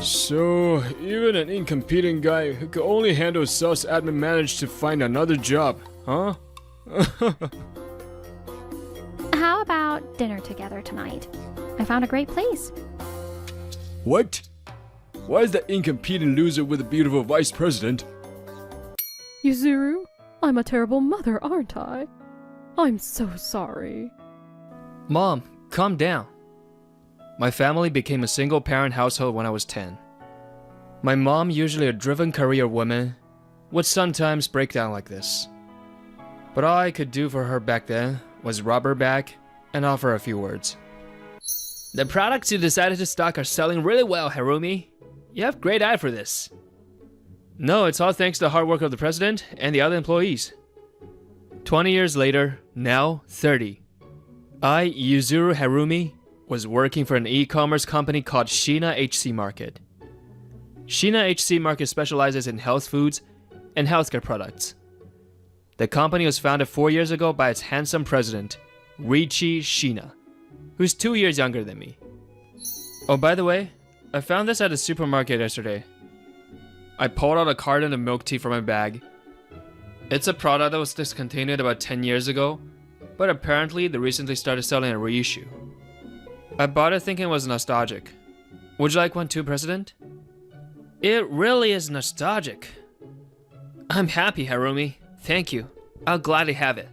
So, even an incompetent guy who could only handle sales admin managed to find another job, huh? How about dinner together tonight? I found a great place. What? Why is that incompetent loser with a beautiful vice president? Yuzuru, I'm a terrible mother, aren't I? I'm so sorry. Mom, calm down. My family became a single-parent household when I was 10. My mom, usually a driven career woman, would sometimes break down like this. But all I could do for her back then was rub her back and offer a few words. The products you decided to stock are selling really well, Harumi. You have great eye for this. No, it's all thanks to the hard work of the president and the other employees. 20 years later, now 30, I, Yuzuru Harumi, was working for an e-commerce company called Shina HC Market. Shina HC Market specializes in health foods and healthcare products. The company was founded 4 years ago by its handsome president, Riichi Shina, who's 2 years younger than me. Oh, by the way, I found this at a supermarket yesterday. I pulled out a carton of milk tea from my bag. It's a product that was discontinued about 10 years ago, but apparently they recently started selling a reissue. I bought it thinking it was nostalgic. Would you like one too, President? It really is nostalgic. I'm happy, Harumi. Thank you. I'll gladly have it.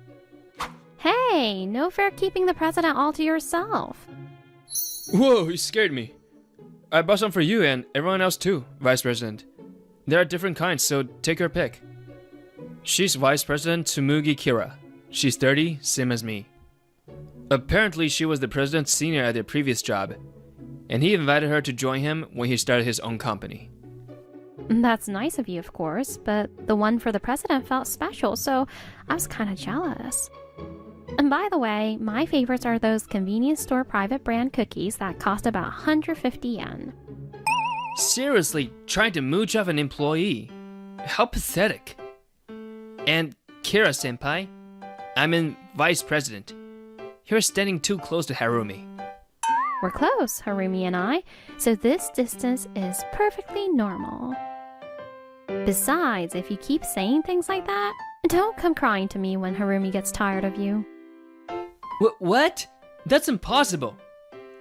Hey, no fair keeping the president all to yourself. Whoa, you scared me. I bought some for you and everyone else too, Vice President. There are different kinds, so take your pick. She's Vice President Tsumugi Kira. She's 30, same as me. Apparently, she was the president's senior at their previous job, and he invited her to join him when he started his own company. That's nice of you, of course, but the one for the president felt special, so I was kind of jealous. And by the way, my favorites are those convenience store private brand cookies that cost about 150 yen. Seriously, trying to mooch off an employee? How pathetic. And Kira-senpai, I'm in Vice President. You're standing too close to Harumi. We're close, Harumi and I, so this distance is perfectly normal. Besides, if you keep saying things like that, don't come crying to me when Harumi gets tired of you. What? That's impossible.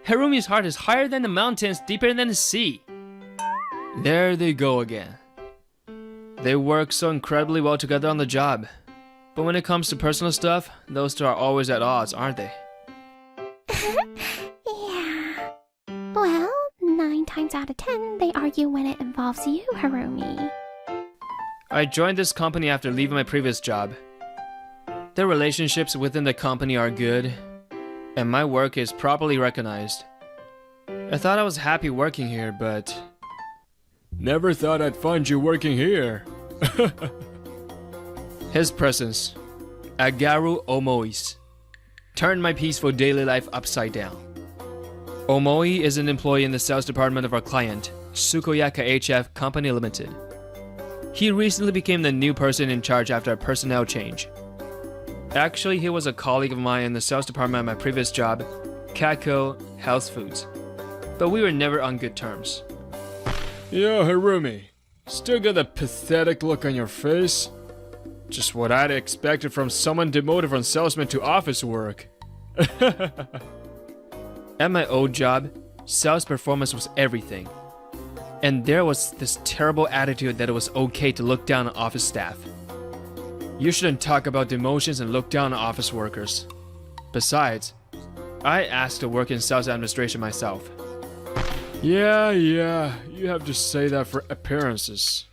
Harumi's heart is higher than the mountains, deeper than the sea. There they go again. They work so incredibly well together on the job. But when it comes to personal stuff, those two are always at odds, aren't they? Yeah. Well, 9 times out of 10, they argue when it involves you, Harumi. I joined this company after leaving my previous job. The relationships within the company are good, and my work is properly recognized. I thought I was happy working here, but... Never thought I'd find you working here. His presence, Agaru Omoi's, turned my peaceful daily life upside down. Omoi is an employee in the sales department of our client, Sukoyaka HF Company Limited. He recently became the new person in charge after a personnel change. Actually, he was a colleague of mine in the sales department at my previous job, Kako Health Foods, but we were never on good terms. Yo, Harumi, still got that pathetic look on your face? Just what I'd expected from someone demoted from salesman to office work. At my old job, sales performance was everything. And there was this terrible attitude that it was okay to look down on office staff. You shouldn't talk about demotions and look down on office workers. Besides, I asked to work in sales administration myself. Yeah, you have to say that for appearances.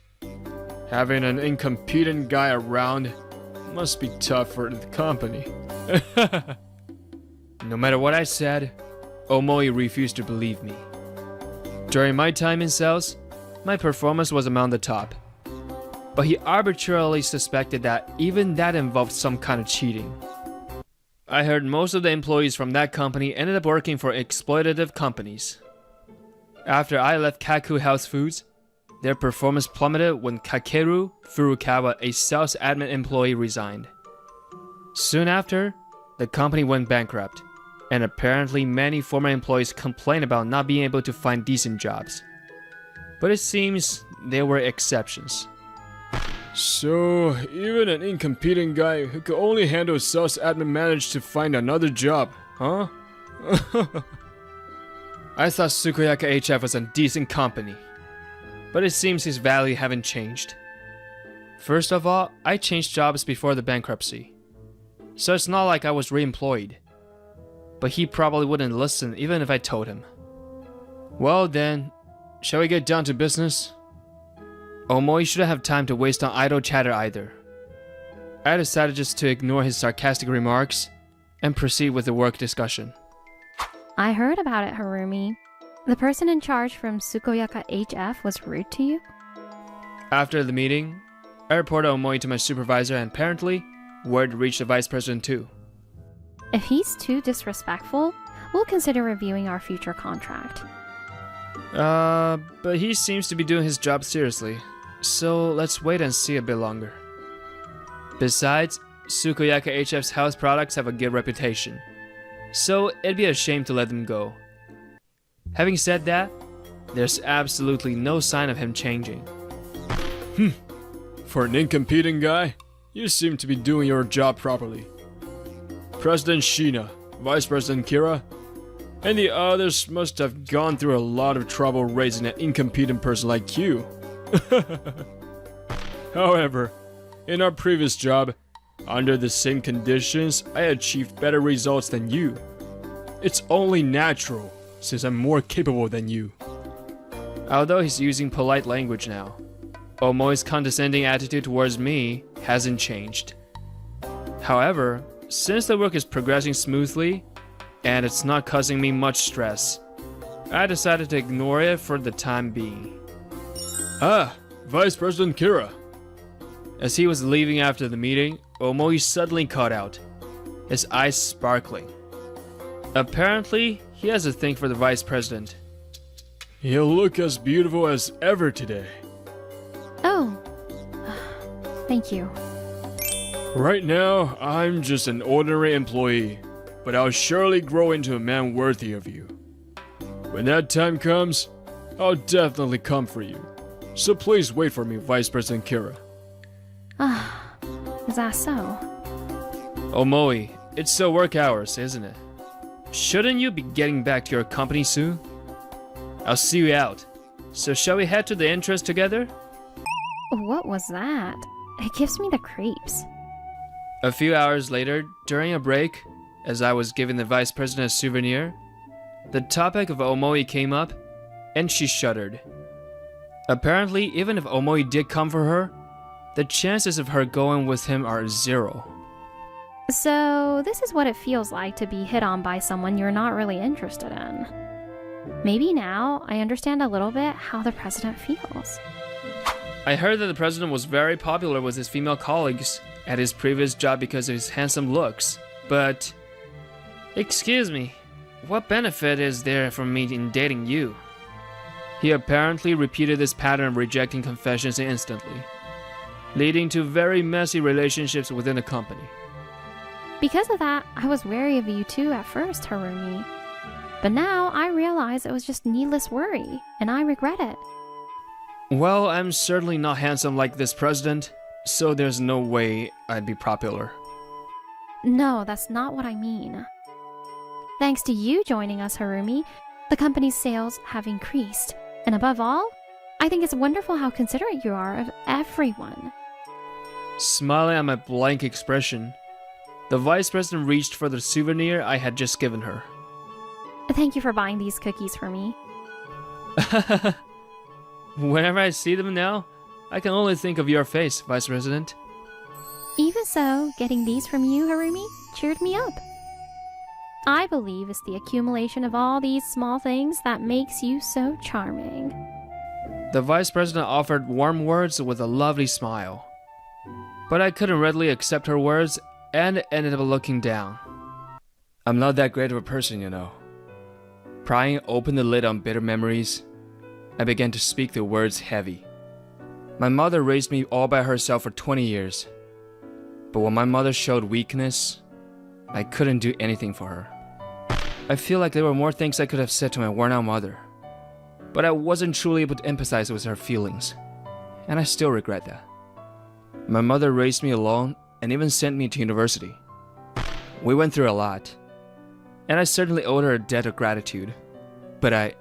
Having an incompetent guy around must be tough for the company. No matter what I said, Omoi refused to believe me. During my time in sales, my performance was among the top. But he arbitrarily suspected that even that involved some kind of cheating. I heard most of the employees from that company ended up working for exploitative companies. After I left Kaku Health Foods, their performance plummeted when Kakeru Furukawa, a sales admin employee, resigned. Soon after, the company went bankrupt, and apparently many former employees complained about not being able to find decent jobs. but it seems there were exceptions. So, even an incompetent guy who could only handle sales admin managed to find another job, huh? I thought Sukoyaka HF was a decent company, but it seems his value haven't changed. First of all, I changed jobs before the bankruptcy, so it's not like I was re-employed. But he probably wouldn't listen even if I told him. Well then, shall we get down to business? Omoi shouldn't have time to waste on idle chatter either. I decided just to ignore his sarcastic remarks and proceed with the work discussion. I heard about it, Harumi. The person in charge from Sukoyaka HF was rude to you? After the meeting, I reported Omoi to my supervisor and apparently, word reached the vice president too. If he's too disrespectful, we'll consider reviewing our future contract. But he seems to be doing his job seriously, so let's wait and see a bit longer. Besides, Sukoyaka HF's house products have a good reputation, so it'd be a shame to let them go. Having said that, there's absolutely no sign of him changing. For an incompetent guy, you seem to be doing your job properly. President Shina, Vice President Kira, and the others must have gone through a lot of trouble raising an incompetent person like you. However, in our previous job, under the same conditions, I achieved better results than you. It's only natural, since I'm more capable than you. Although he's using polite language now, Omoi's condescending attitude towards me hasn't changed. However, since the work is progressing smoothly, and it's not causing me much stress, I decided to ignore it for the time being. Ah, Vice President Kira. As he was leaving after the meeting, Omoi suddenly caught out, his eyes sparkling. Apparently, he has a thing for the vice president. He'll look as beautiful as ever today. Oh, thank you. Right now, I'm just an ordinary employee, but I'll surely grow into a man worthy of you. When that time comes, I'll definitely come for you. So please wait for me, Vice President Kira. Is that so? Omoi, it's still work hours, isn't it? Shouldn't you be getting back to your company soon? I'll see you out. So shall we head to the entrance together? What was that? It gives me the creeps. A few hours later, during a break, as I was giving the vice president a souvenir, the topic of Omoi came up, and she shuddered. Apparently, even if Omoi did come for her, the chances of her going with him are 0. So, this is what it feels like to be hit on by someone you're not really interested in. Maybe now I understand a little bit how the president feels. I heard that the president was very popular with his female colleagues at his previous job because of his handsome looks, but... Excuse me, what benefit is there from me in dating you? He apparently repeated this pattern of rejecting confessions instantly, leading to very messy relationships within the company. Because of that, I was wary of you too at first, Harumi. But now I realize it was just needless worry, and I regret it. Well, I'm certainly not handsome like this president, so there's no way I'd be popular. No, that's not what I mean. Thanks to you joining us, Harumi, the company's sales have increased. And above all, I think it's wonderful how considerate you are of everyone. Smiling at my blank expression, the vice president reached for the souvenir I had just given her. Thank you for buying these cookies for me. Whenever I see them now, I can only think of your face, Vice President. Even so, getting these from you, Harumi, cheered me up. I believe it's the accumulation of all these small things that makes you so charming. The Vice President offered warm words with a lovely smile. But I couldn't readily accept her words and ended up looking down. I'm not that great of a person, you know. Prying open the lid on bitter memories, I began to speak the words heavy. My mother raised me all by herself for 20 years. But when my mother showed weakness, I couldn't do anything for her. I feel like there were more things I could have said to my worn-out mother. but I wasn't truly able to empathize with her feelings, and I still regret that. My mother raised me alone and even sent me to university. We went through a lot, and I certainly owed her a debt of gratitude, but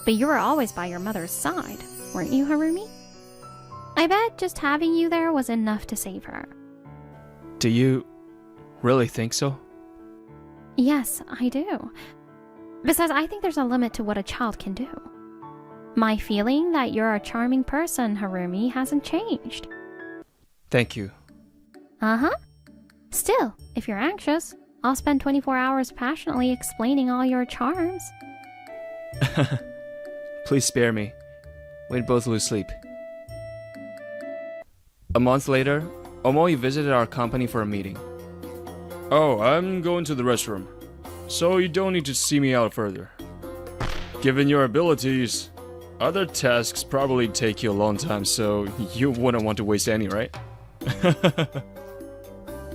you were always by your mother's side, weren't you, Harumi? I bet just having you there was enough to save her. Do you really think so? Yes, I do. Besides, I think there's a limit to what a child can do. My feeling that you're a charming person, Harumi, hasn't changed. Thank you. Uh-huh. Still, if you're anxious, I'll spend 24 hours passionately explaining all your charms. Please spare me. We'd both lose sleep. A month later, Omoi visited our company for a meeting. Oh, I'm going to the restroom, so you don't need to see me out further. Given your abilities, other tasks probably take you a long time, so you wouldn't want to waste any, right?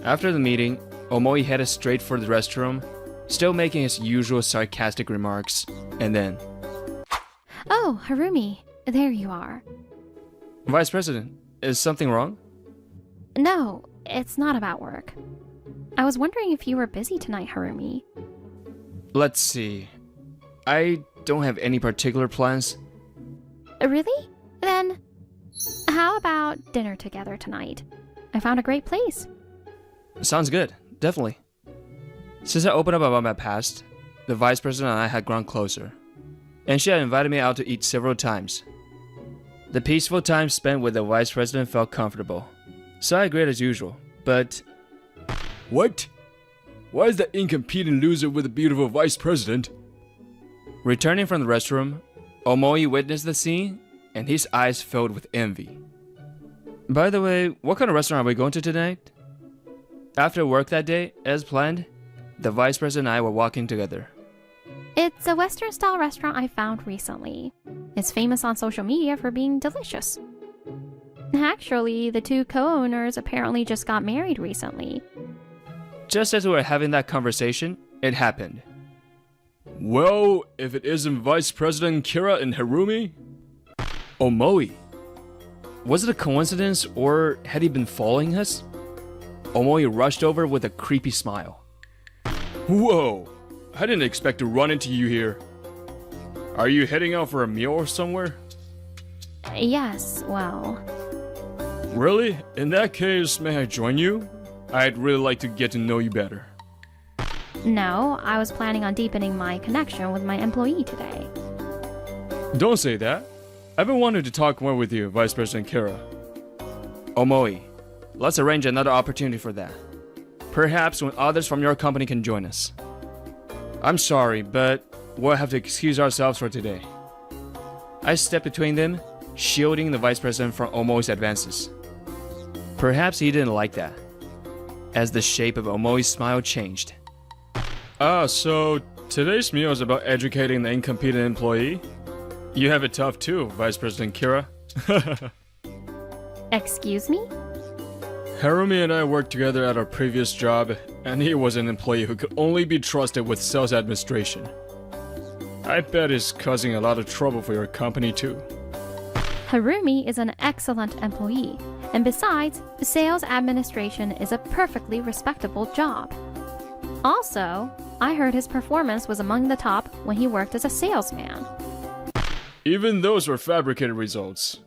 After the meeting, Omoi headed straight for the restroom, still making his usual sarcastic remarks, and then... Oh, Harumi, there you are. Vice President, is something wrong? No, it's not about work. I was wondering if you were busy tonight, Harumi. Let's see. I don't have any particular plans. Really? Then, how about dinner together tonight? I found a great place. Sounds good, definitely. Since I opened up about my past, the Vice President and I had grown closer, and she had invited me out to eat several times. The peaceful time spent with the Vice President felt comfortable, so I agreed as usual, but... What? Why is that incompetent loser with a beautiful Vice President? Returning from the restroom, Omoi witnessed the scene, and his eyes filled with envy. By the way, what kind of restaurant are we going to tonight? After work that day, as planned, the Vice President and I were walking together. It's a Western-style restaurant I found recently. It's famous on social media for being delicious. Actually, the two co-owners apparently just got married recently. Just as we were having that conversation, it happened. Well, if it isn't Vice President Kira and Harumi? Omoi. Was it a coincidence, or had he been following us? Omoi rushed over with a creepy smile. Whoa! I didn't expect to run into you here. Are you heading out for a meal or somewhere? Yes, well... Really? In that case, may I join you? I'd really like to get to know you better. No, I was planning on deepening my connection with my employee today. Don't say that. I've been wanting to talk more with you, Vice President Kira. Omoi, let's arrange another opportunity for that. Perhaps when others from your company can join us. I'm sorry, but we'll have to excuse ourselves for today. I stepped between them, shielding the Vice President from Omoi's advances. Perhaps he didn't like that, as the shape of Omoi's smile changed. Ah, so today's meal is about educating the incompetent employee? You have it tough too, Vice President Kira. Excuse me? Harumi and I worked together at our previous job, and he was an employee who could only be trusted with sales administration. I bet he's causing a lot of trouble for your company too. Harumi is an excellent employee, and besides, sales administration is a perfectly respectable job. Also, I heard his performance was among the top when he worked as a salesman. Even those were fabricated results.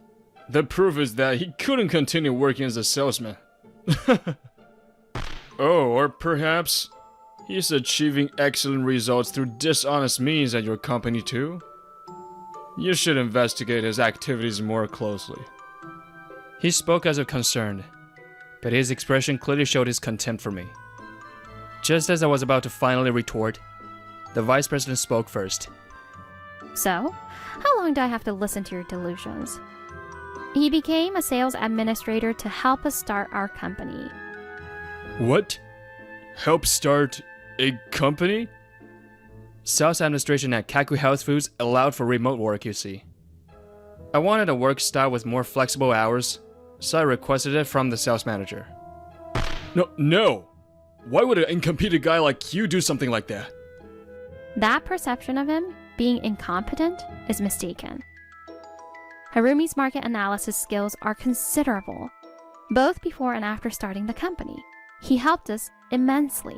The proof is that he couldn't continue working as a salesman. Oh, or perhaps he's achieving excellent results through dishonest means at your company too? You should investigate his activities more closely. He spoke as if concerned, but his expression clearly showed his contempt for me. Just as I was about to finally retort, the Vice President spoke first. So, how long do I have to listen to your delusions? He became a sales administrator to help us start our company. What? Help start a company? Sales administration at Kaku Health Foods allowed for remote work, you see. I wanted a work style with more flexible hours, so I requested it from the sales manager. No! Why would an incompetent guy like you do something like that? That perception of him being incompetent is mistaken. Harumi's market analysis skills are considerable, both before and after starting the company. He helped us immensely.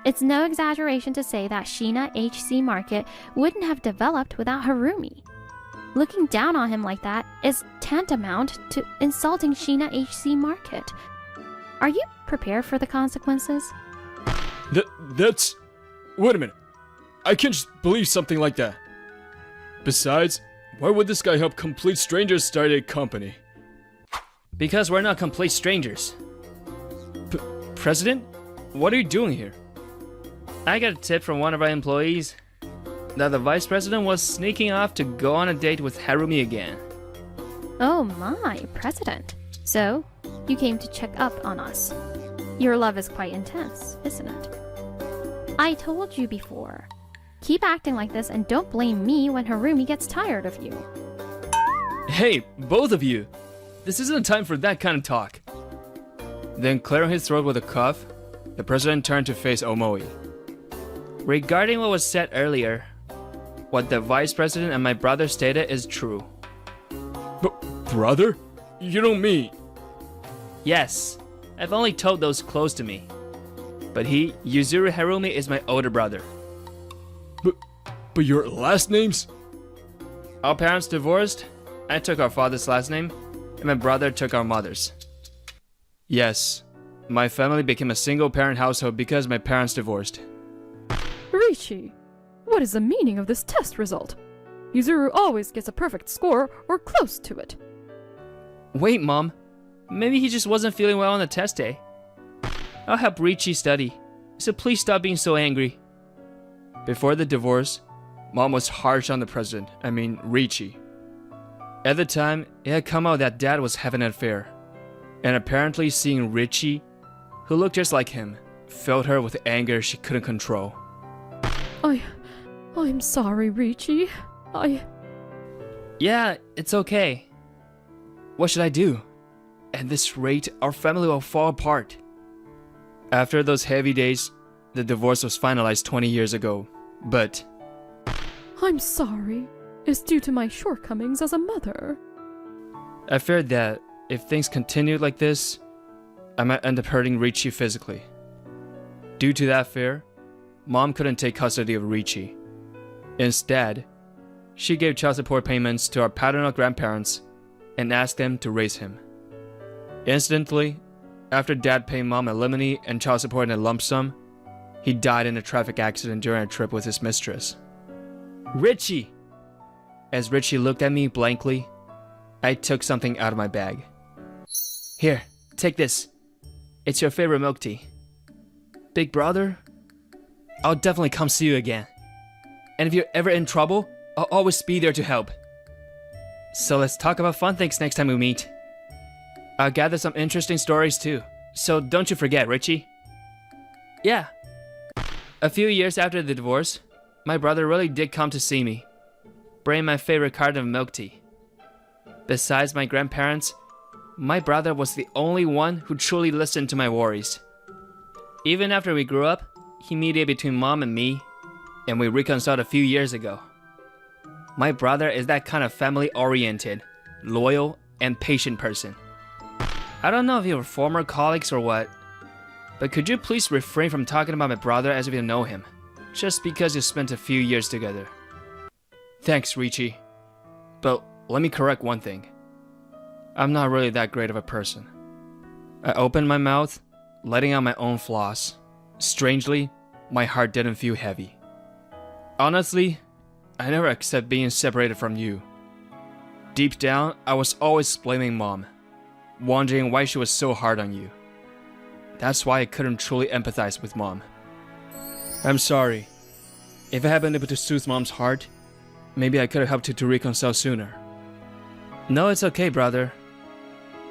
It's no exaggeration to say that Shina HC Market wouldn't have developed without Harumi. Looking down on him like that is tantamount to insulting Shina HC Market. Are you prepared for the consequences? That's... Wait a minute. I can't just believe something like that. Besides, why would this guy help complete strangers start a company? Because we're not complete strangers. President? What are you doing here? I got a tip from one of our employees that the vice president was sneaking off to go on a date with Harumi again. Oh my, President. So, you came to check up on us. Your love is quite intense, isn't it? I told you before. Keep acting like this and don't blame me when Harumi gets tired of you. Hey, both of you! This isn't time for that kind of talk. Then clearing his throat with a cough, the president turned to face Omoi. Regarding what was said earlier, what the vice president and my brother stated is true. Brother? You don't mean... Yes, I've only told those close to me. But he, Yuzuru Harumi, is my older brother. But your last names? Our parents divorced, I took our father's last name, and my brother took our mother's. Yes, my family became a single-parent household because my parents divorced. Riichi, what is the meaning of this test result? Yuzuru always gets a perfect score or close to it. Wait, Mom. Maybe he just wasn't feeling well on the test day. I'll help Riichi study, so please stop being so angry. Before the divorce, Mom was harsh on the president, Riichi. At the time, it had come out that Dad was having an affair, and apparently seeing Riichi, who looked just like him, filled her with anger she couldn't control. I'm sorry, Riichi. Yeah, it's okay. What should I do? At this rate, our family will fall apart. After those heavy days, the divorce was finalized 20 years ago, but... I'm sorry. It's due to my shortcomings as a mother. I feared that, if things continued like this, I might end up hurting Riichi physically. Due to that fear, Mom couldn't take custody of Riichi. Instead, she gave child support payments to our paternal grandparents and asked them to raise him. Instantly, after Dad paid Mom alimony and child support in a lump sum, he died in a traffic accident during a trip with his mistress. Riichi! As Riichi looked at me blankly, I took something out of my bag. Here, take this. It's your favorite milk tea. Big brother, I'll definitely come see you again. And if you're ever in trouble, I'll always be there to help. So let's talk about fun things next time we meet. I'll gather some interesting stories too, so don't you forget, Riichi. Yeah. A few years after the divorce, my brother really did come to see me, bring my favorite carton of milk tea. Besides my grandparents, my brother was the only one who truly listened to my worries. Even after we grew up, he mediated between Mom and me, and we reconciled a few years ago. My brother is that kind of family-oriented, loyal, and patient person. I don't know if you were former colleagues or what, but could you please refrain from talking about my brother as if you know him, just because you spent a few years together. Thanks, Riichi. But let me correct one thing. I'm not really that great of a person. I opened my mouth, letting out my own flaws. Strangely, my heart didn't feel heavy. Honestly, I never accept being separated from you. Deep down, I was always blaming Mom, wondering why she was so hard on you. That's why I couldn't truly empathize with Mom. I'm sorry. If I had been able to soothe Mom's heart, maybe I could have helped you to reconcile sooner. No, it's okay, brother.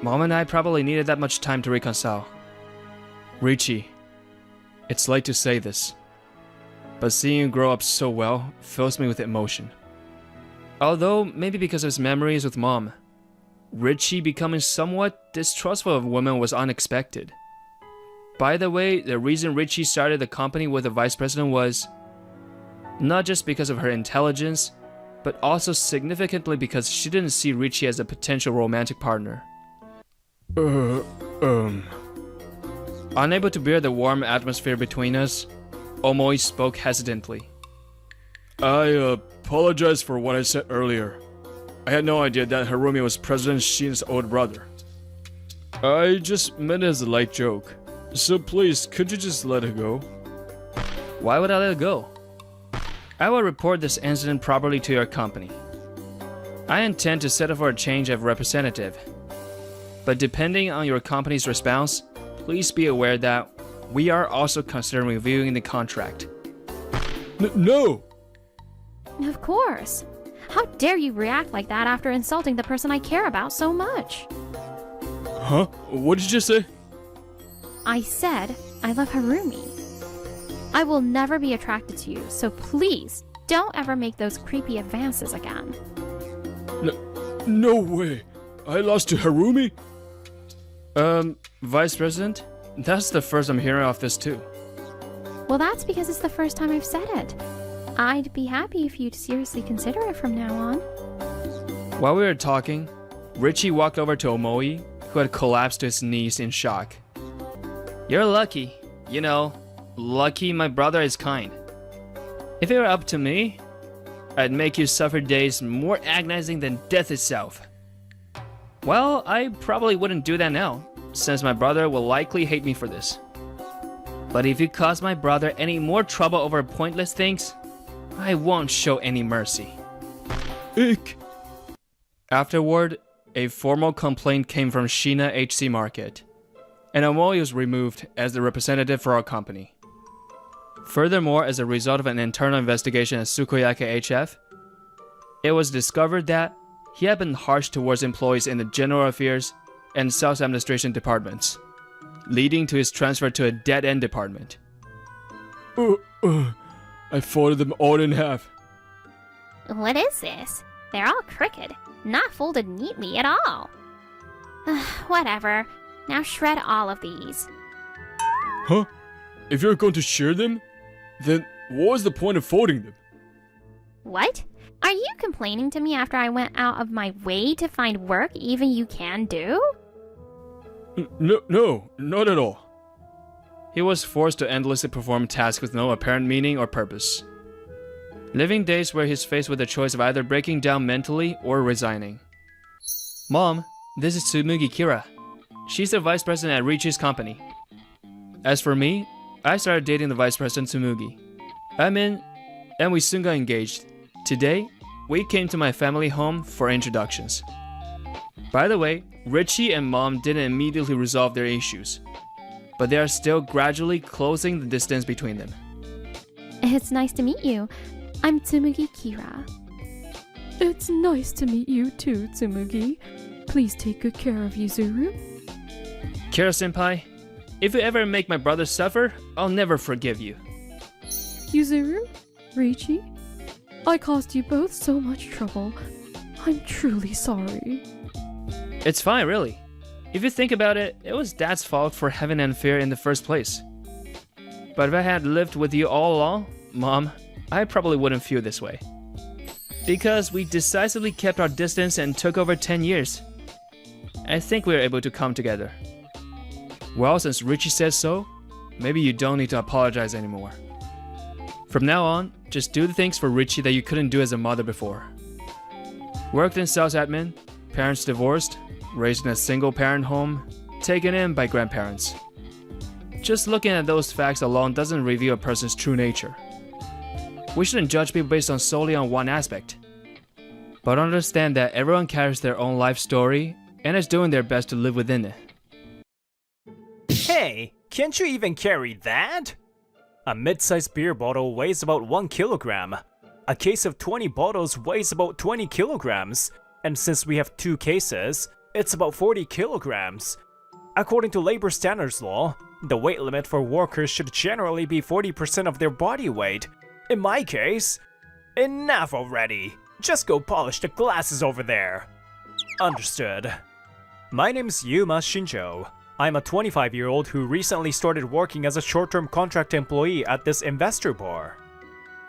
Mom and I probably needed that much time to reconcile. Riichi, it's late to say this, but seeing you grow up so well fills me with emotion. Although, maybe because of his memories with Mom, Riichi becoming somewhat distrustful of women was unexpected. By the way, the reason Riichi started the company with the vice president was... Not just because of her intelligence, but also significantly because she didn't see Richie as a potential romantic partner. Unable to bear the warm atmosphere between us, Omoi spoke hesitantly. I apologize for what I said earlier. I had no idea that Harumi was President Shin's old brother. I just meant it as a light joke. So please, could you just let it go? Why would I let it go? I will report this incident properly to your company. I intend to settle for a change of representative. But depending on your company's response, please be aware that we are also considering reviewing the contract. No! Of course. How dare you react like that after insulting the person I care about so much? Huh? What did you just say? I said I love Harumi. I will never be attracted to you, so please don't ever make those creepy advances again. No way! I lost to Harumi? Vice President? That's the first I'm hearing of this too. Well, that's because it's the first time I've said it. I'd be happy if you'd seriously consider it from now on. While we were talking, Richie walked over to Omoi, who had collapsed to his knees in shock. You're lucky. You know, lucky my brother is kind. If it were up to me, I'd make you suffer days more agonizing than death itself. Well, I probably wouldn't do that now, since my brother will likely hate me for this. But if you cause my brother any more trouble over pointless things, I won't show any mercy. Ick! Afterward, a formal complaint came from Shina HC Market, and Omoi was removed as the representative for our company. Furthermore, as a result of an internal investigation at Sukoyaka HF, it was discovered that he had been harsh towards employees in the General Affairs and Sales Administration departments, leading to his transfer to a dead-end department. I folded them all in half. What is this? They're all crooked, not folded neatly at all. Whatever. Now shred all of these. Huh? If you're going to share them, then what was the point of folding them? What? Are you complaining to me after I went out of my way to find work even you can do? No, not at all. He was forced to endlessly perform tasks with no apparent meaning or purpose. Living days where he's faced with the choice of either breaking down mentally or resigning. Mom, this is Tsumugi Kira. She's the vice president at Richi's company. As for me, I started dating the vice president Tsumugi. I'm in, and we soon got engaged. Today, we came to my family home for introductions. By the way, Richie and Mom didn't immediately resolve their issues, but they are still gradually closing the distance between them. It's nice to meet you. I'm Tsumugi Kira. It's nice to meet you too, Tsumugi. Please take good care of Yuzuru. Kira-senpai, if you ever make my brother suffer, I'll never forgive you. Yuzuru? Richi? I caused you both so much trouble. I'm truly sorry. It's fine, really. If you think about it, it was Dad's fault for having an affair in the first place. But if I had lived with you all along, Mom, I probably wouldn't feel this way. Because we decisively kept our distance and took over 10 years. I think we were able to come together. Well, since Richie says so, maybe you don't need to apologize anymore. From now on, just do the things for Richie that you couldn't do as a mother before. Worked in sales admin, parents divorced, raised in a single-parent home, taken in by grandparents. Just looking at those facts alone doesn't reveal a person's true nature. We shouldn't judge people based solely on one aspect. But understand that everyone carries their own life story and is doing their best to live within it. Hey, can't you even carry that? A mid-sized beer bottle weighs about 1 kilogram. A case of 20 bottles weighs about 20 kilograms. And since we have 2 cases, it's about 40 kilograms. According to labor standards law, the weight limit for workers should generally be 40% of their body weight. In my case, enough already. Just go polish the glasses over there. Understood. My name's Yuma Shinjo. I'm a 25-year-old who recently started working as a short-term contract employee at this investor bar.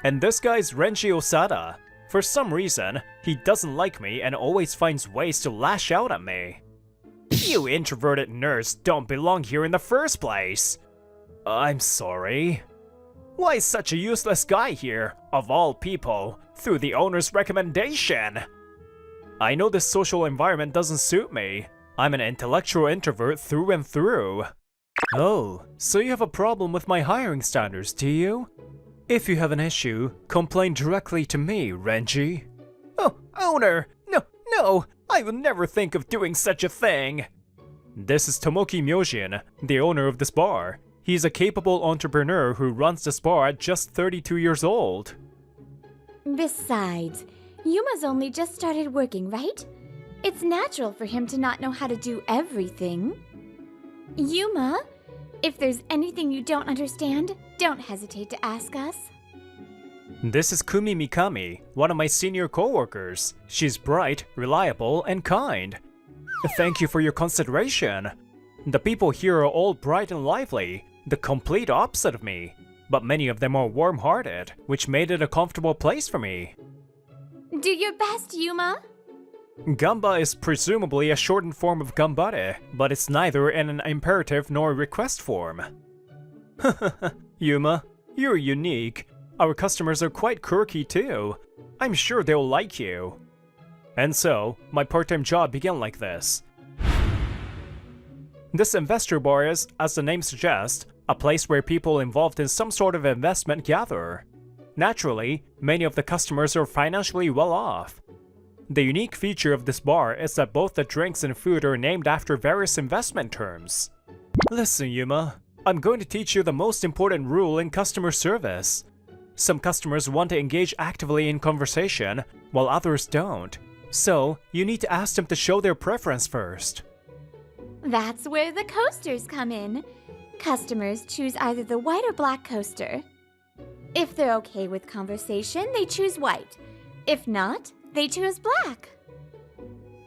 And this guy's Renji Osada. For some reason, he doesn't like me and always finds ways to lash out at me. You introverted nerds don't belong here in the first place. I'm sorry. Why is such a useless guy here, of all people, through the owner's recommendation? I know this social environment doesn't suit me. I'm an intellectual introvert through and through. Oh, so you have a problem with my hiring standards, do you? If you have an issue, complain directly to me, Renji. Oh, owner! No, I would never think of doing such a thing! This is Tomoki Myojin, the owner of this bar. He's a capable entrepreneur who runs this bar at just 32 years old. Besides, Yuma's only just started working, right? It's natural for him to not know how to do everything. Yuma, if there's anything you don't understand, don't hesitate to ask us. This is Kumi Mikami, one of my senior coworkers. She's bright, reliable, and kind. Thank you for your consideration. The people here are all bright and lively, the complete opposite of me. But many of them are warm-hearted, which made it a comfortable place for me. Do your best, Yuma. Gamba is presumably a shortened form of gambare, but it's neither in an imperative nor a request form. Yuma, you're unique. Our customers are quite quirky too. I'm sure they'll like you. And so, my part-time job began like this. This investor bar is, as the name suggests, a place where people involved in some sort of investment gather. Naturally, many of the customers are financially well off. The unique feature of this bar is that both the drinks and food are named after various investment terms. Listen, Yuma, I'm going to teach you the most important rule in customer service. Some customers want to engage actively in conversation, while others don't. So, you need to ask them to show their preference first. That's where the coasters come in. Customers choose either the white or black coaster. If they're okay with conversation, they choose white. If not, they choose black.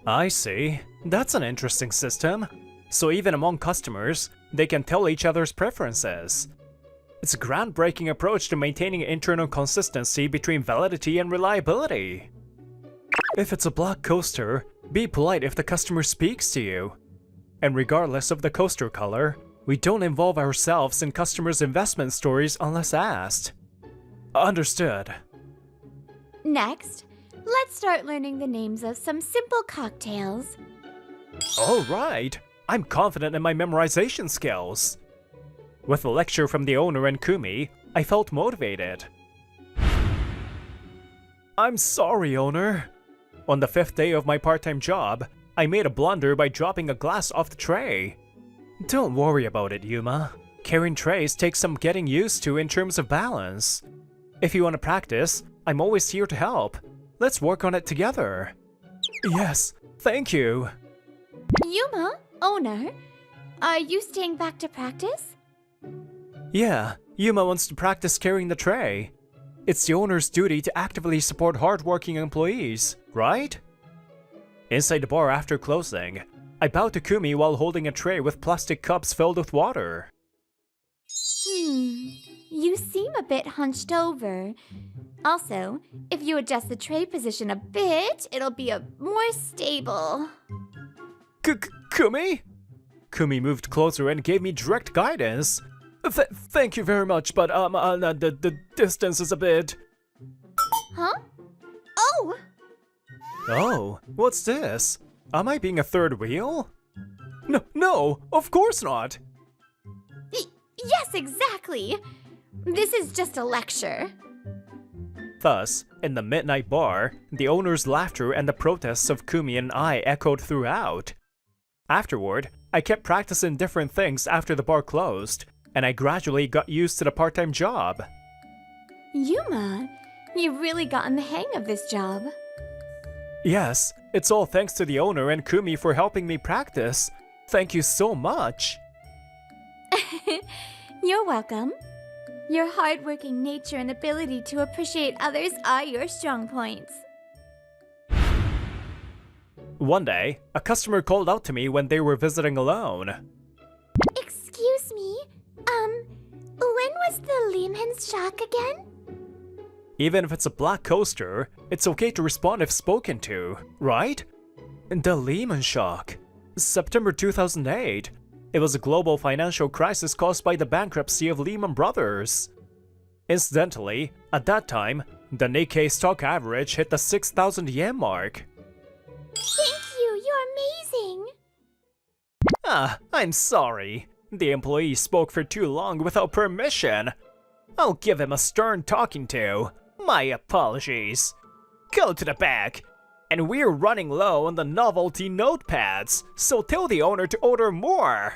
I see. That's an interesting system. So even among customers, they can tell each other's preferences. It's a groundbreaking approach to maintaining internal consistency between validity and reliability. If it's a black coaster, be polite if the customer speaks to you. And regardless of the coaster color, we don't involve ourselves in customers' investment stories unless asked. Understood. Next, let's start learning the names of some simple cocktails. Alright, I'm confident in my memorization skills. With a lecture from the owner and Kumi, I felt motivated. I'm sorry, owner. On the 5th day of my part-time job, I made a blunder by dropping a glass off the tray. Don't worry about it, Yuma. Carrying trays takes some getting used to in terms of balance. If you want to practice, I'm always here to help. Let's work on it together. Yes, thank you. Yuma, owner, are you staying back to practice? Yeah, Yuma wants to practice carrying the tray. It's the owner's duty to actively support hardworking employees, right? Inside the bar after closing, I bowed to Kumi while holding a tray with plastic cups filled with water. You seem a bit hunched over. Also, if you adjust the tray position a bit, it'll be more stable. Kumi? Kumi moved closer and gave me direct guidance. Thank you very much, but the distance is a bit... Huh? Oh! Oh, what's this? Am I being a third wheel? No, of course not! Yes, exactly! This is just a lecture. Thus, in the midnight bar, the owner's laughter and the protests of Kumi and I echoed throughout. Afterward, I kept practicing different things after the bar closed, and I gradually got used to the part-time job. Yuma, you've really gotten the hang of this job. Yes, it's all thanks to the owner and Kumi for helping me practice. Thank you so much. You're welcome. Your hardworking nature and ability to appreciate others are your strong points. One day, a customer called out to me when they were visiting alone. Excuse me, when was the Lehman's shock again? Even if it's a black coaster, it's okay to respond if spoken to, right? The Lehman Shock. September 2008. It was a global financial crisis caused by the bankruptcy of Lehman Brothers. Incidentally, at that time, the Nikkei stock average hit the 6,000 yen mark. Thank you, you're amazing. I'm sorry. The employee spoke for too long without permission. I'll give him a stern talking to. My apologies. Go to the back. And we're running low on the novelty notepads, so tell the owner to order more.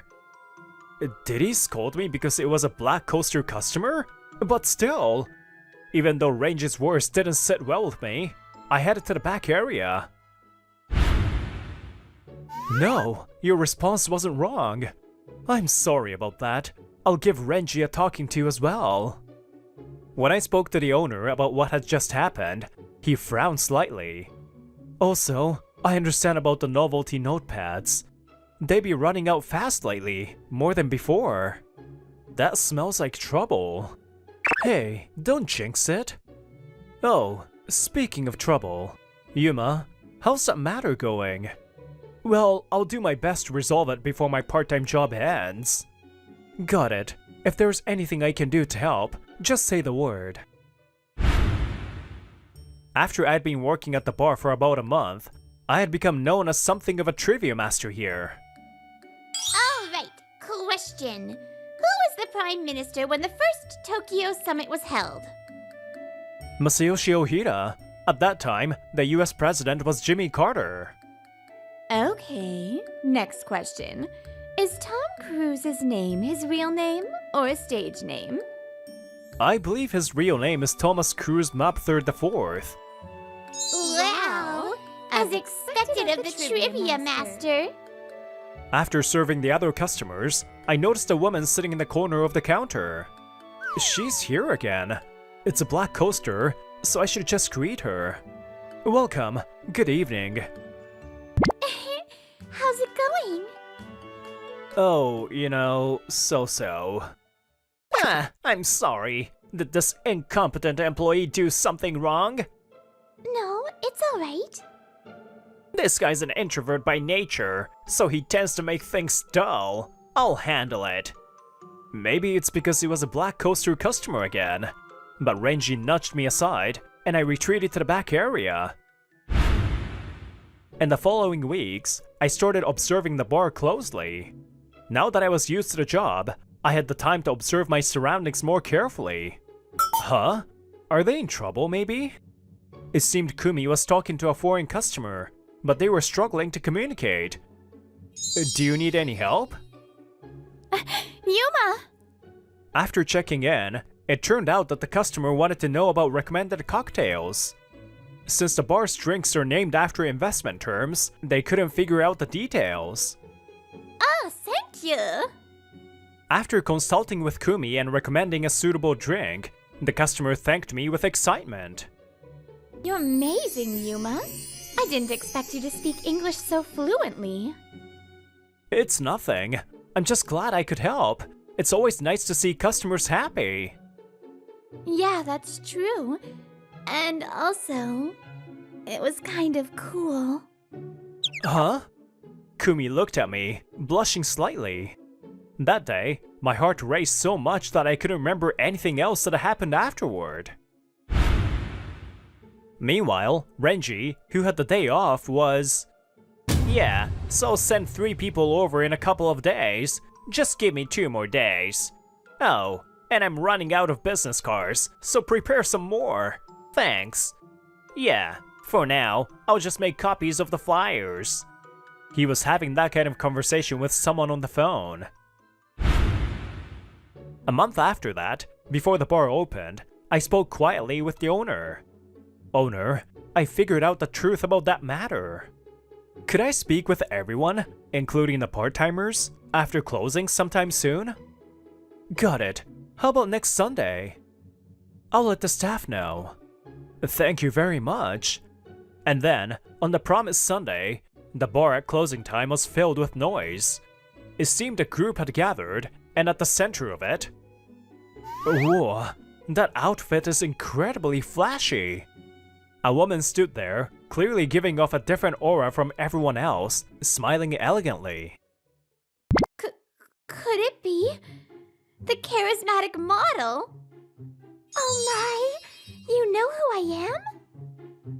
Did he scold me because it was a black coaster customer? But still, even though Range's words didn't sit well with me, I headed to the back area. No, your response wasn't wrong. I'm sorry about that. I'll give Renji a talking to as well. When I spoke to the owner about what had just happened, he frowned slightly. Also, I understand about the novelty notepads. They be running out fast lately, more than before. That smells like trouble. Hey, don't jinx it. Oh, speaking of trouble, Yuma, how's that matter going? Well, I'll do my best to resolve it before my part-time job ends. Got it. If there's anything I can do to help, just say the word. After I'd been working at the bar for about a month, I had become known as something of a trivia master here. Alright, question. Who was the Prime Minister when the first Tokyo Summit was held? Masayoshi Ohira. At that time, the US President was Jimmy Carter. Okay, next question. Is Tom Cruise's name his real name or a stage name? I believe his real name is Thomas Cruise Mapthird IV. Wow! As expected of the Trivia Master. After serving the other customers, I noticed a woman sitting in the corner of the counter. She's here again. It's a black coaster, so I should just greet her. Welcome. Good evening. How's it going? Oh, you know, so-so. I'm sorry. Did this incompetent employee do something wrong? No, it's alright. This guy's an introvert by nature, so he tends to make things dull. I'll handle it. Maybe it's because he was a black coaster customer again. But Renji nudged me aside, and I retreated to the back area. In the following weeks, I started observing the bar closely. Now that I was used to the job, I had the time to observe my surroundings more carefully. Huh? Are they in trouble, maybe? It seemed Kumi was talking to a foreign customer, but they were struggling to communicate. Do you need any help? Yuma! After checking in, it turned out that the customer wanted to know about recommended cocktails. Since the bar's drinks are named after investment terms, they couldn't figure out the details. Oh, thank you! After consulting with Kumi and recommending a suitable drink, the customer thanked me with excitement. You're amazing, Yuma. I didn't expect you to speak English so fluently. It's nothing. I'm just glad I could help. It's always nice to see customers happy. Yeah, that's true. And also, it was kind of cool. Huh? Kumi looked at me, blushing slightly. That day, my heart raced so much that I couldn't remember anything else that happened afterward. Meanwhile, Renji, who had the day off, was... Yeah, so I'll send 3 people over in a couple of days. Just give me 2 more days. Oh, and I'm running out of business cards, so prepare some more. Thanks. Yeah, for now, I'll just make copies of the flyers. He was having that kind of conversation with someone on the phone. A month after that, before the bar opened, I spoke quietly with the owner. Owner, I figured out the truth about that matter. Could I speak with everyone, including the part-timers, after closing sometime soon? Got it. How about next Sunday? I'll let the staff know. Thank you very much. And then, on the promised Sunday, the bar at closing time was filled with noise. It seemed a group had gathered, and at the center of it... Whoa, that outfit is incredibly flashy. A woman stood there, clearly giving off a different aura from everyone else, smiling elegantly. Could it be the charismatic model? Oh my! You know who I am?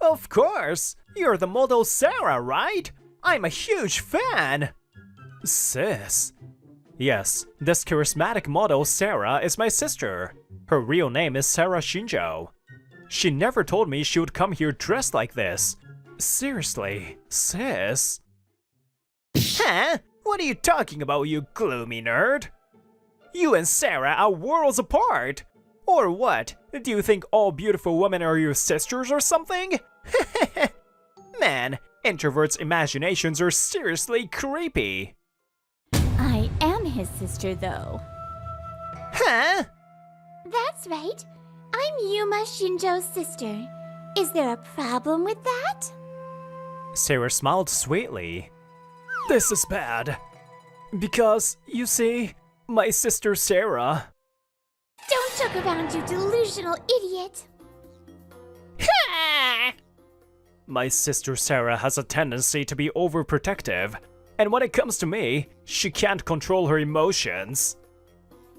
Of course! You're the model Sarah, right? I'm a huge fan! Sis. Yes, this charismatic model Sarah is my sister. Her real name is Sarah Shinjo. She never told me she would come here dressed like this. Seriously, sis? Huh? What are you talking about, you gloomy nerd? You and Sarah are worlds apart! Or what? Do you think all beautiful women are your sisters or something? Man, introverts' imaginations are seriously creepy. I am his sister, though. Huh? That's right. I'm Yuma Shinjo's sister. Is there a problem with that? Sarah smiled sweetly. This is bad. Because, you see, my sister Sarah... Don't joke around, you delusional idiot! My sister Sarah has a tendency to be overprotective, and when it comes to me, she can't control her emotions.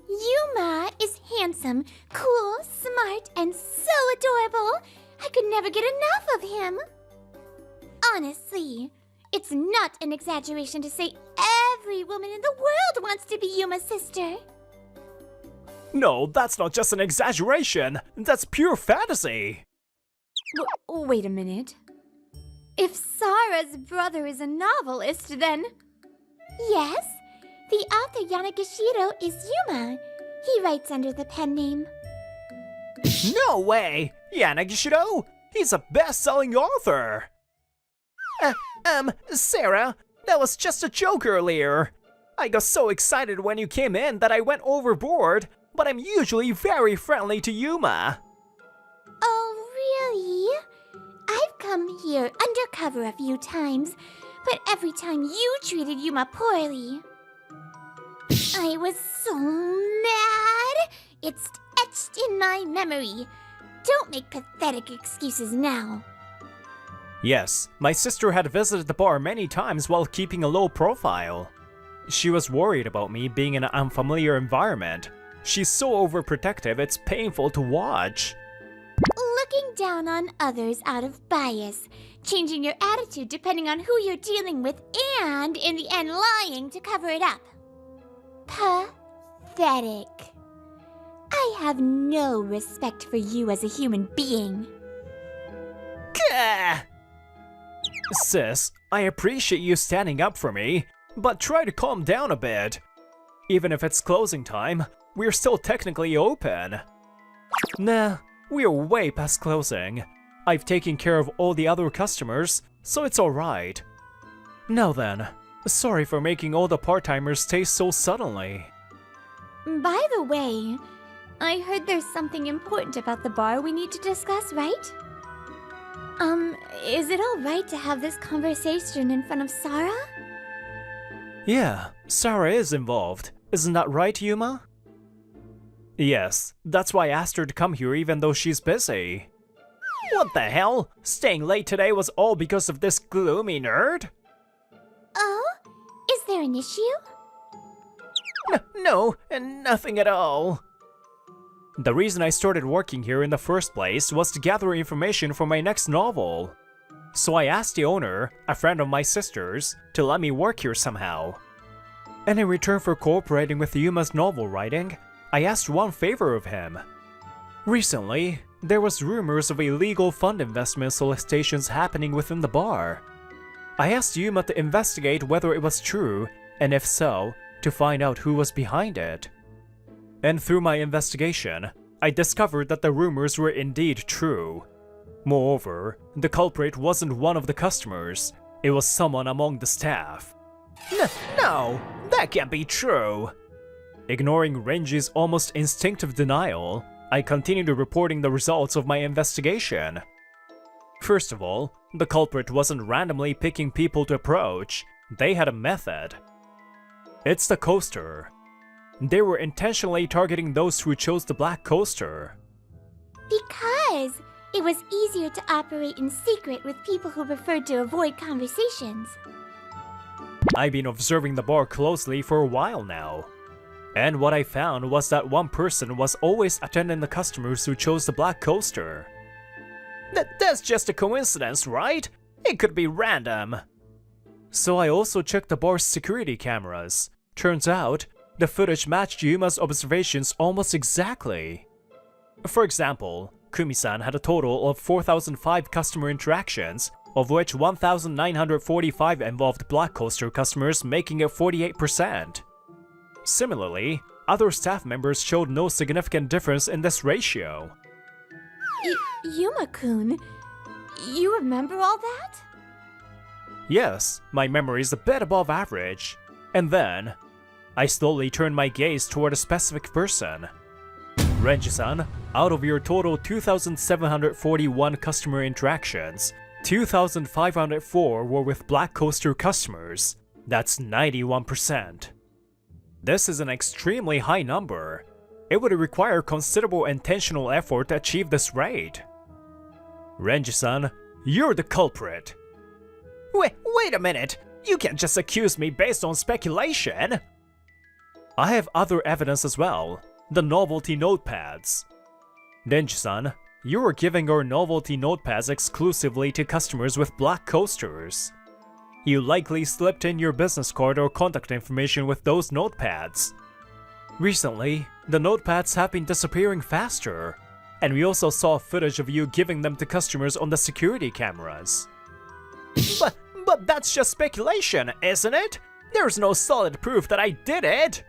Yuma is handsome, cool, smart, and so adorable. I could never get enough of him. Honestly, it's not an exaggeration to say every woman in the world wants to be Yuma's sister. No, that's not just an exaggeration. That's pure fantasy. Wait a minute. If Sarah's brother is a novelist, then... Yes, the author Yanagishiro is Yuma. He writes under the pen name. No way! Yanagishiro? He's a best-selling author! Sarah, that was just a joke earlier. I got so excited when you came in that I went overboard, but I'm usually very friendly to Yuma. Oh, really? I've come here undercover a few times, but every time you treated Yuma poorly. I was so mad! It's etched in my memory. Don't make pathetic excuses now. Yes, my sister had visited the bar many times while keeping a low profile. She was worried about me being in an unfamiliar environment. She's so overprotective, it's painful to watch. Looking down on others out of bias, changing your attitude depending on who you're dealing with, and in the end lying to cover it up. Pathetic. I have no respect for you as a human being. Gah! Sis, I appreciate you standing up for me, but try to calm down a bit. Even if it's closing time, we're still technically open. Nah, we're way past closing. I've taken care of all the other customers, so it's alright. Now then, sorry for making all the part-timers stay so suddenly. By the way, I heard there's something important about the bar we need to discuss, right? Is it alright to have this conversation in front of Sarah? Yeah, Sarah is involved. Isn't that right, Yuma? Yes, that's why I asked her to come here even though she's busy. What the hell? Staying late today was all because of this gloomy nerd? Oh? Is there an issue? No, nothing at all. The reason I started working here in the first place was to gather information for my next novel. So I asked the owner, a friend of my sister's, to let me work here somehow. And in return for cooperating with Yuma's novel writing, I asked one favor of him. Recently, there was rumors of illegal fund investment solicitations happening within the bar. I asked Yuma to investigate whether it was true, and if so, to find out who was behind it. And through my investigation, I discovered that the rumors were indeed true. Moreover, the culprit wasn't one of the customers, it was someone among the staff. No, that can't be true. Ignoring Renji's almost instinctive denial, I continued reporting the results of my investigation. First of all, the culprit wasn't randomly picking people to approach, they had a method. It's the coaster. They were intentionally targeting those who chose the black coaster. Because it was easier to operate in secret with people who preferred to avoid conversations. I've been observing the bar closely for a while now. And what I found was that one person was always attending the customers who chose the black coaster. That's just a coincidence, right? It could be random. So I also checked the bar's security cameras. Turns out, the footage matched Yuma's observations almost exactly. For example, Kumi-san had a total of 4,005 customer interactions, of which 1,945 involved black coaster customers, making it 48%. Similarly, other staff members showed no significant difference in this ratio. Yuma-kun, you remember all that? Yes, my memory is a bit above average. And then, I slowly turned my gaze toward a specific person. Renji-san, out of your total 2,741 customer interactions, 2,504 were with black coaster customers. That's 91%. This is an extremely high number. It would require considerable intentional effort to achieve this rate. Renji-san, you're the culprit. Wait a minute! You can't just accuse me based on speculation! I have other evidence as well. The novelty notepads. Renji-san, you were giving our novelty notepads exclusively to customers with black coasters. You likely slipped in your business card or contact information with those notepads. Recently, the notepads have been disappearing faster, and we also saw footage of you giving them to customers on the security cameras. But that's just speculation, isn't it? There's no solid proof that I did it!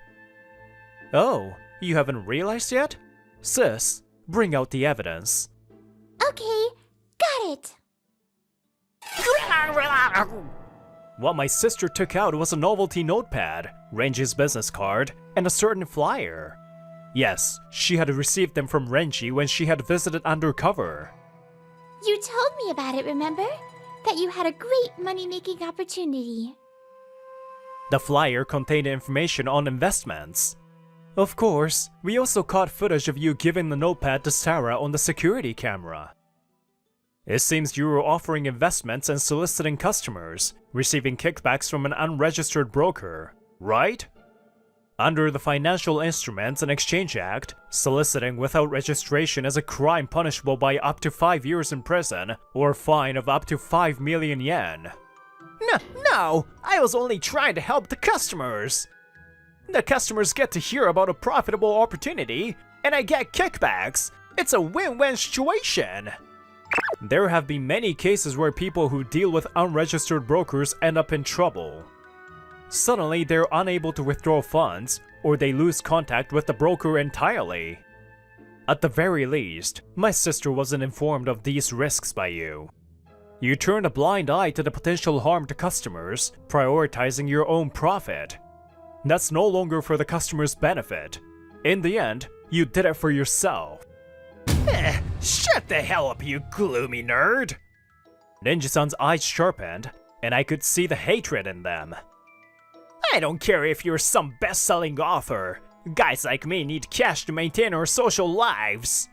Oh, you haven't realized yet? Sis, bring out the evidence. Okay, got it. What my sister took out was a novelty notepad, Renji's business card, and a certain flyer. Yes, she had received them from Renji when she had visited undercover. You told me about it, remember? That you had a great money-making opportunity. The flyer contained information on investments. Of course, we also caught footage of you giving the notepad to Sarah on the security camera. It seems you were offering investments and soliciting customers, receiving kickbacks from an unregistered broker, right? Under the Financial Instruments and Exchange Act, soliciting without registration is a crime punishable by up to 5 years in prison or a fine of up to 5 million yen. No, I was only trying to help the customers. The customers get to hear about a profitable opportunity, and I get kickbacks. It's a win-win situation. There have been many cases where people who deal with unregistered brokers end up in trouble. Suddenly, they're unable to withdraw funds, or they lose contact with the broker entirely. At the very least, my sister wasn't informed of these risks by you. You turned a blind eye to the potential harm to customers, prioritizing your own profit. That's no longer for the customer's benefit. In the end, you did it for yourself. Shut the hell up, you gloomy nerd! Ninja-san's eyes sharpened, and I could see the hatred in them. I don't care if you're some best-selling author. Guys like me need cash to maintain our social lives.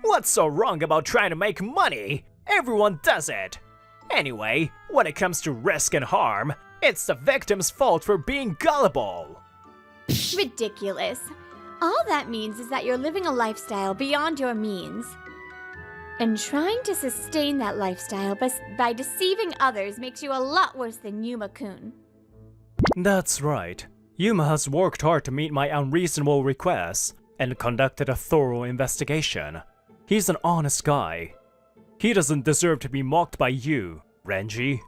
What's so wrong about trying to make money? Everyone does it. Anyway, when it comes to risk and harm, it's the victim's fault for being gullible. Ridiculous. All that means is that you're living a lifestyle beyond your means. And trying to sustain that lifestyle by deceiving others makes you a lot worse than Yuma-kun. That's right. Yuma has worked hard to meet my unreasonable requests and conducted a thorough investigation. He's an honest guy. He doesn't deserve to be mocked by you, Renji.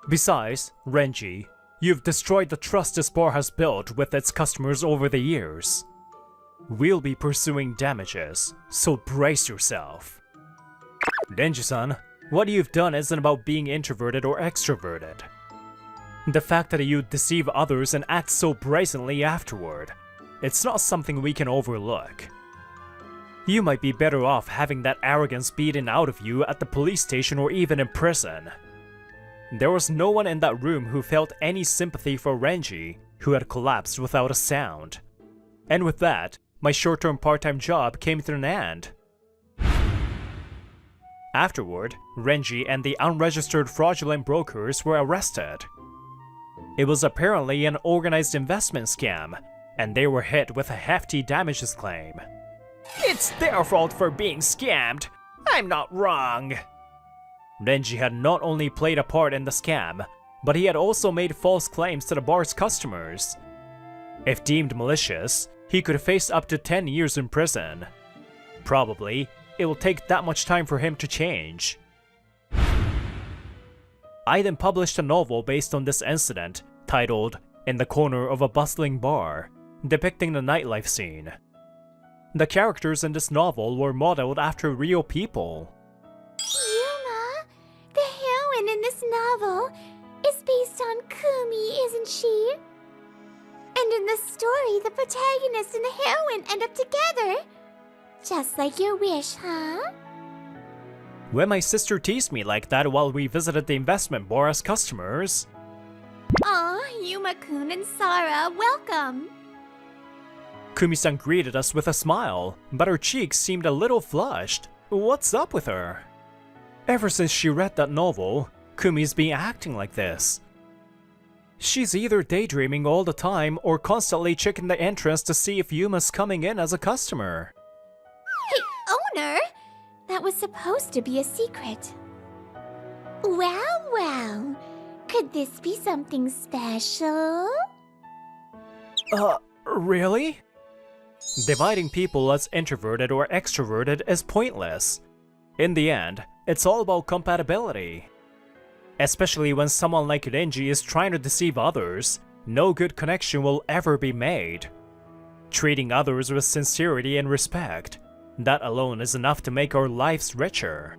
Besides, Renji, you've destroyed the trust this bar has built with its customers over the years. We'll be pursuing damages, so brace yourself. Renji-san, what you've done isn't about being introverted or extroverted. The fact that you deceive others and act so brazenly afterward, it's not something we can overlook. You might be better off having that arrogance beaten out of you at the police station or even in prison. There was no one in that room who felt any sympathy for Renji, who had collapsed without a sound. And with that, my short-term part-time job came to an end. Afterward, Renji and the unregistered fraudulent brokers were arrested. It was apparently an organized investment scam, and they were hit with a hefty damages claim. It's their fault for being scammed. I'm not wrong. Renji had not only played a part in the scam, but he had also made false claims to the bar's customers. If deemed malicious, he could face up to 10 years in prison. Probably, it will take that much time for him to change. I then published a novel based on this incident, titled In the Corner of a Bustling Bar, depicting the nightlife scene. The characters in this novel were modeled after real people. Yuma, the heroine in this novel is based on Kumi, isn't she? And in the story, the protagonist and the heroine end up together. Just like your wish, huh? When my sister teased me like that while we visited the investment bar as customers. Aw, Yuma-kun and Sara, welcome! Kumi-san greeted us with a smile, but her cheeks seemed a little flushed. What's up with her? Ever since she read that novel, Kumi's been acting like this. She's either daydreaming all the time or constantly checking the entrance to see if Yuma's coming in as a customer. Hey, owner! That was supposed to be a secret. Well, could this be something special? Really? Dividing people as introverted or extroverted is pointless. In the end, it's all about compatibility. Especially when someone like Renji is trying to deceive others, no good connection will ever be made. Treating others with sincerity and respect, that alone is enough to make our lives richer.